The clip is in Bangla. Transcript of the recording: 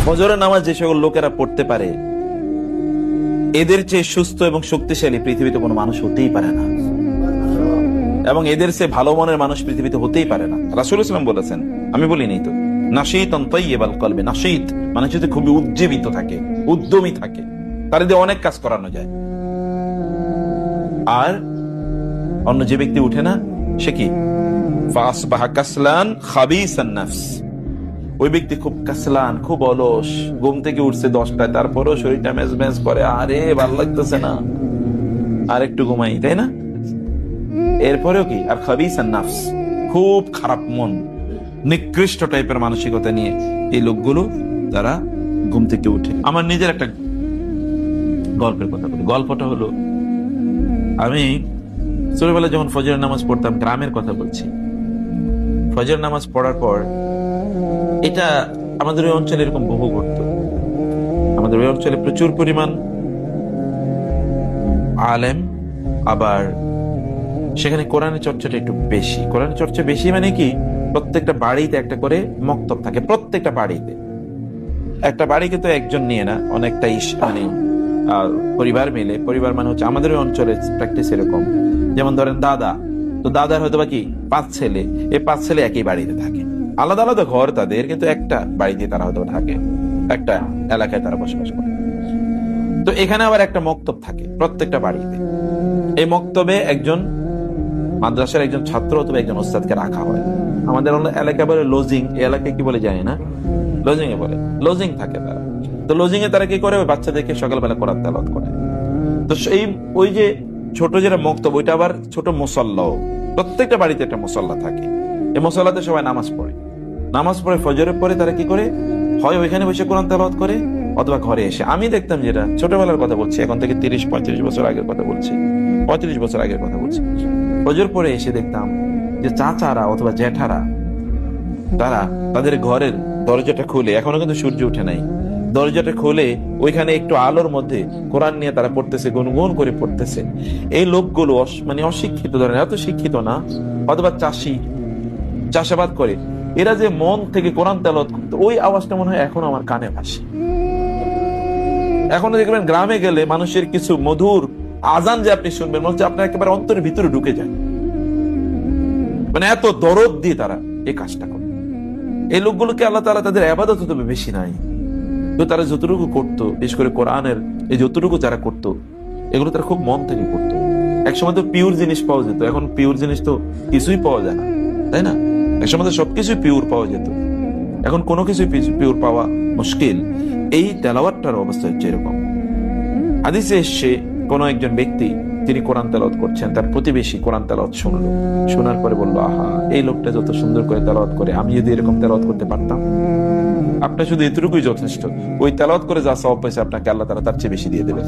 ফজরের নামাজ যে সকল লোকেরা পড়তে পারে এদের চেয়ে সুস্থ এবং শক্তিশালী পৃথিবীতে কোনো মানুষ হতেই পারে না, এবং এদের চেয়ে ভালো মনের মানুষ পৃথিবীতে হতেই পারে না। রাসূল সাল্লাল্লাহু আলাইহি ওয়াসাল্লাম বলেছেন, আমি বলিনি তো, নাশীতান তাইয়্যিবাল কলবি, নাশীত মানে যদি খুবই উজ্জীবিত থাকে, উদ্যমী থাকে, তার দিয়ে অনেক কাজ করানো যায়। আর অন্য যে ব্যক্তি উঠে না, সে কি ফাসবাহা কাসলান খাবিসান নাফস, ওই ব্যক্তি খুব কাসলান, খুব অলস, ঘুম থেকে উঠছে 10টায়, তারপরও শরীরটা মেজ মেজ করে, আরে ভালো লাগতেছে না, আর একটু ঘুমাই, তাই না? এরপরেও কি, আর খাবিসান নাফস, খুব খারাপ মন, নিকৃষ্ট টাইপের মানসিকতা নিয়ে এই লোকগুলো তারা ঘুম থেকে উঠে। আমার নিজের একটা গল্পের কথা বলি। গল্পটা হলো, আমি ছোটবেলায় যখন ফজরের নামাজ পড়তাম, গ্রামের কথা বলছি, ফজরের নামাজ পড়ার পর, এটা আমাদের ওই অঞ্চলে এরকম বহু ঘটতো। আমাদের ওই অঞ্চলে প্রচুর পরিমাণ আলেম, আবার সেখানে কোরআনের চর্চাটা একটু বেশি। কোরআনের চর্চা বেশি মানে কি, প্রত্যেকটা বাড়িতে একটা করে মক্তব থাকে, প্রত্যেকটা বাড়িতে। একটা বাড়িকে তো একজন নিয়ে না, অনেকটা মানে পরিবার মিলে। পরিবার মানে হচ্ছে আমাদের ওই অঞ্চলের প্র্যাকটিস এরকম, যেমন ধরেন দাদা, তো দাদার হয়তো বা কি 5 ছেলে, এই 5 ছেলে একই বাড়িতে থাকে, আলাদা আলাদা ঘর তাদের, কিন্তু একটা বাড়িতে তারা হয়তো থাকে, একটা এলাকায় তারা বসবাস করে। তো এখানে আবার একটা মক্তব থাকে প্রত্যেকটা বাড়িতে। এই মক্তবে একজন মাদ্রাসার একজন ছাত্র অথবা একজন ওস্তাদকে রাখা হয়। আমাদের এলাকায় বলে লজিং, এই এলাকায় কি বলে জানি না, লজিং এ বলে, লজিং থাকে তারা। তো লজিং এ তারা কি করে, ওই বাচ্চাদেরকে সকালবেলা কোরআন তেলাওয়াত করে। তো সেই ওই যে ছোট যেটা মক্তব, ওইটা আবার ছোট মুসাল্লাও, প্রত্যেকটা বাড়িতে একটা মুসাল্লা থাকে। এই মুসাল্লাতে সবাই নামাজ পড়ে। নামাজ পড়ে ফজরের পরে তারা কি করে, হয় ওইখানে বসে কোরআন তেলাওয়াত করে, অথবা ঘরে এসে। আমি দেখতাম, যেটা ছোটবেলার কথা বলছি, এখন থেকে 30-35 বছর আগের কথা বলছি, 35 বছর আগের কথা বলছি, ফজর পরে এসে দেখতাম যে চাচারা অথবা জ্যাঠারা তারা তাদের ঘরের দরজাটা খুলে, এখনো কিন্তু সূর্য উঠে নাই, দরজাটা খুলে ওইখানে একটু আলোর মধ্যে কোরআন নিয়ে তারা পড়তেছে, গুনগুন করে পড়তেছে। এই লোকগুলো মানে অশিক্ষিত, ধরেন এত শিক্ষিত না, অথবা চাষাবাদ করে, এরা যে মন থেকে কোরআন তেলাওয়াত করতো, ওই আওয়াজটা মনে হয় এখনো আমার কানে ভাসে। এখনো দেখবেন গ্রামে গেলে মানুষের কিছু মধুর আজান যে আপনি শুনবেন, মনে হচ্ছে আপনার একেবারে অন্তরের ভিতরে ঢুকে যায়, মানে এত দরদ দিয়ে তারা এই কাজটা করে। এই লোকগুলোকে আল্লাহ তাআলা তাদের ইবাদত তবে বেশি নাই, তো তারা যতটুকু করতো, বিশেষ করে কোরআনের এই যতটুকু যারা করতো, এগুলো তারা খুব মন থেকে করতো। একসময় তো পিওর জিনিস পাওয়া যেত, এখন পিওর জিনিস তো কিছুই পাওয়া যায় না, তাই না? একসময় তো সবকিছুই পিওর পাওয়া যেত, এখন কোনো কিছুই পিওর পাওয়া মুশকিল। এই তেলাওয়াতটার অবস্থা হচ্ছে এরকম। হাদিসে এসছে, কোন একজন ব্যক্তি তিনি কোরআন তেলাওয়াত করছেন, তার প্রতিবেশী কোরআন তেলাওয়াত শুনলো, শোনার পরে বললো, আহা, এই লোকটা যত সুন্দর করে তেলাওয়াত করে, আমি যদি এরকম তেলাওয়াত করতে পারতাম। আপনার শুধু এতটুকুই যথেষ্ট, ওই তেলাওয়াত করে যা সওয়াব পাইছে আপনাকে আল্লাহ তাআলা তার চেয়ে বেশি দিয়ে দেবেন।